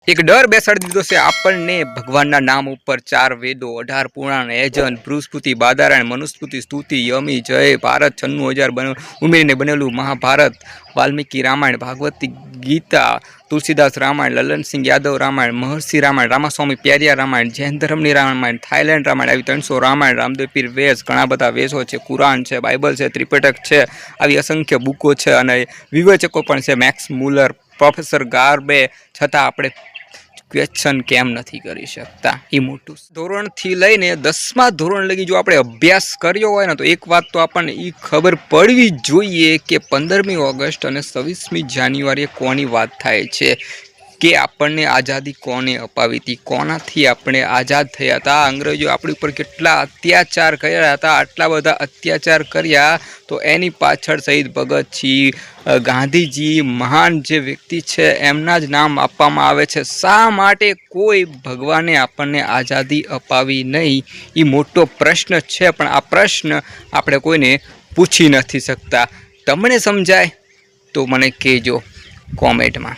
एक डर बेसाड़ी दीधो से आपने भगवान नाम ऊपर 4 वेदों 18 पुराण यजन बृहस्पति बादारायण मनुस्मृति स्तुति यमी जय भारत 96,000 उमेरीने बनेलू महाभारत वाल्मीकि रामायण भागवती गीता तुलसीदास रामायण ललन सिंह यादव रामायण महर्षि रामायण रामास्वामी प्यारिया रामायण जैन धर्मनी रामायण थाईलैंड रामायण આવી 300 રામાયણ રામદેવ પીર વેશ ઘણા બધા વેશો છે કુરાન છે બાઇબલ છે ત્રિપિટક છે આવી અસંખ્ય બુકો છે અને વિવેચકો પણ છે મેક્સ મુલર પ્રોફેસર ગાર્બે છતાં આપણે क्वेश्चन केम नहीं कर सकता ये मोटू धोरण थी लईने 10मा धोरण लगी जो आपणे अभ्यास कर्यो होय ने तो एक बात तो आपने ई खबर पड़वी जोईए कि 15मी ऑगस्ट और 26मी जान्युआरीए कोनी वात थाय छे कि आपने आज़ादी कोने अपावी थी कोनाथी आपणे आज़ाद थया था अंग्रेजों आपणी पर केटला अत्याचार कर्या था आटला बधा अत्याचार कर्या तो एनी पाछळ शहीद भगतसिंह गांधीजी महान जे व्यक्ति है एमना ज नाम आपवामां आवे छे शा माटे कोई भगवाने आपने आज़ादी अपावी नहीं ये मोटो प्रश्न है पण आ प्रश्न आपणे कोईने पूछी नहीं सकता तमने समजाय तो मने कहेजो कॉमेंट में।